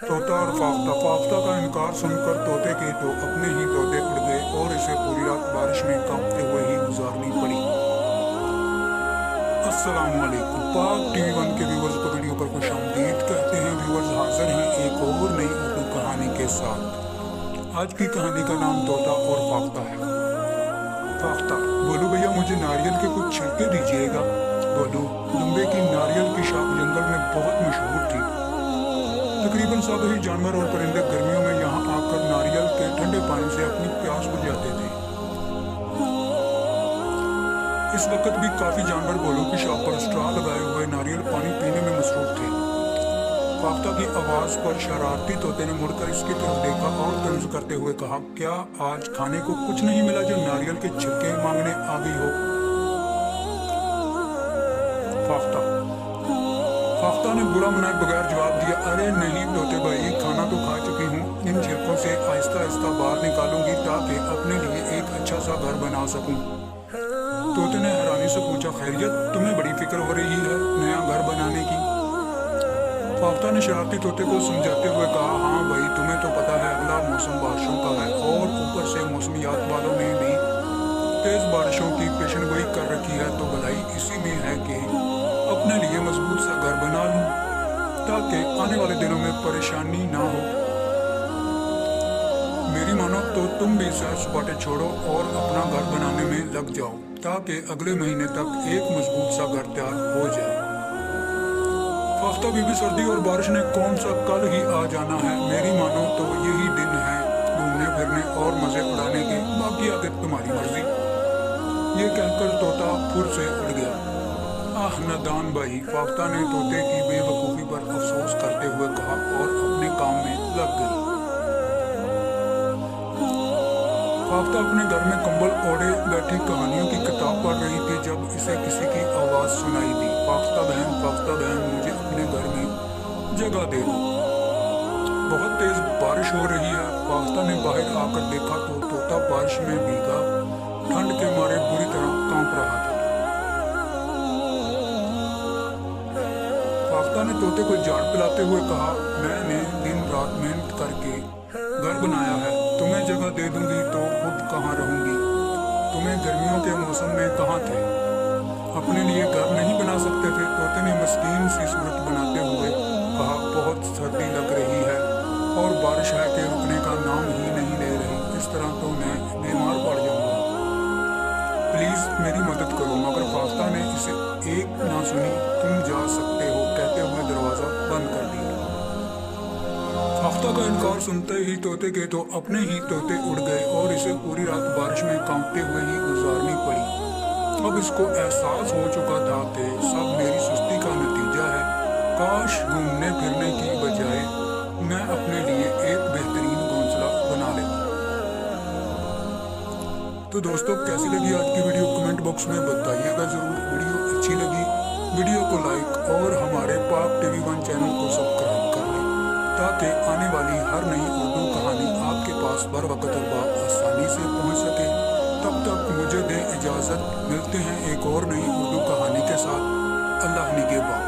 तोता और फाख्ता। फाख्ता का इनकार सुनकर तोते के तो अपने ही तोते उड़ गए और इसे पूरी रात बारिश में कांपते हुए ही गुजारनी पड़ी। अस्सलाम वालेकुम। पाक टीवी वन के व्यूवर्स को वीडियो पर खुश आमदीद कहते हैं। व्यूवर्स हाजिर हैं एक और नई उर्दू कहानी के साथ। आज की कहानी का नाम तोता और फाख्ता है। फाख्ता: बोलो भैया, मुझे नारियल के कुछ छिलके दीजिएगा। बोलो: दुम्बे की नारियल की शाख जंगल में बहुत मशहूर थी। तकरीबन सब ही जानवर और परिंदे गर्मियों में यहाँ आकर नारियल के ठंडे पानी से अपनी प्यास बुझाते थे। इस वक्त भी काफी जानवर बोलों की शाख पर स्ट्रॉ लगाए हुए नारियल पानी पीने में मसरूफ थे। फाख्ता की आवाज पर शरारती तोते ने मुड़कर इसकी तरफ देखा और तंज करते हुए कहा, क्या आज खाने को कुछ नहीं मिला जो नारियल के छिलके मांगने आ गई हो? फाख्ता ने बुरा मनाए बगैर जवाब दिया, अरे नहीं तोते भाई, खाना तो खा चुकी हूँ। इन छिलकों से आहिस्ता आहिस्ता बाहर निकालूंगी ताकि अपने लिए एक अच्छा सा घर बना सकूं। तोते ने हैरानी से पूछा, खैरियत, तुम्हें बड़ी फिक्र हो रही है नया घर बनाने की? फाख्ता ने शरारती तोते को समझाते हुए कहा, हाँ भाई, तुम्हें तो पता है अगला मौसम बारिशों का है और ऊपर से मौसमियात वालों ने भी तेज बारिशों की पेशनगोई कर रखी है, तो भलाई इसी में है कि अपने लिए मजबूत सा घर बना लूं ताकि आने वाले दिनों में परेशानी ना हो। मेरी मानो तो तुम भी सैर सपाटे छोड़ो और अपना घर बनाने में लग जाओ ताकि अगले महीने तक एक मजबूत सा घर तैयार हो जाए। फाख्ता बीबी, सर्दी और बारिश ने कौन सा कल ही आ जाना है। मेरी मानो तो यही दिन है घूमने फिरने और मजे उड़ाने के, बाकी आगे तुम्हारी मर्जी। ये कहकर तोता फुर से उड़ गया। आह नादान भाई, फाख्ता ने तोते की बेवकूफ़ी पर अफसोस करते हुए कहा और अपने काम में लग गई। फाख्ता अपने घर में कंबल ओढ़े बैठी कहानियों की किताब पढ़ रही थी जब इसे किसी की आवाज़ सुनाई दी, फाख्ता बहन, मुझे अपने घर में जगह दे दो। बहुत तेज बारिश हो रही है। फाख्ता ने बाहर आकर देखा तो तोता बारिश में भीगा ठंड के मारे बुरी तरह कांप रहा था। फाख्ता ने तोते को झाड़ पिलाते हुए कहा, मैंने दिन रात मेहनत करके घर बनाया है, तुम्हें जगह दे दूंगी तो खुद कहाँ रहूंगी? तुम्हें गर्मियों के मौसम में कहाँ थे? अपने लिए घर नहीं बना सकते थे? तोते ने मस्कीन सी सूरत बनाते हुए कहा, बहुत सर्दी लग रही है और बारिश है कि रुकने का नाम ही नहीं ले रही। इस तरह तो मैं बीमार पड़ जाऊंगा, प्लीज मेरी मदद करो। मगर फाख्ता ने इसे एक ना सुनी। तुम जा सकते हो कहते हुए दरवाजा बंद कर दिया। फाख्ता का इनकार सुनते ही तोते के तो अपने ही तोते उड़ गए और इसे पूरी रात बारिश में कांपते हुए ही गुजारनी पड़ी। अब इसको एहसास हो चुका था कि सब मेरी सुस्ती का नतीजा है। काश घूमने फिरने की बजाय मैं अपने लिए एक बेहतरीन घोंसला बना लेता। तो दोस्तों, कैसी लगी आज की वीडियो कमेंट बॉक्स में बताइएगा जरूर। वीडियो अच्छी लगी वीडियो को लाइक और हमारे पाक टीवी वन चैनल को सब्सक्राइब कर लें ताकि आने वाली हर नई उर्दू कहानी आपके पास बर वक्त और आसानी से पहुंच सके। तब तक मुझे दें इजाज़त, मिलते हैं एक और नई उर्दू कहानी के साथ। अल्लाह निगहबान।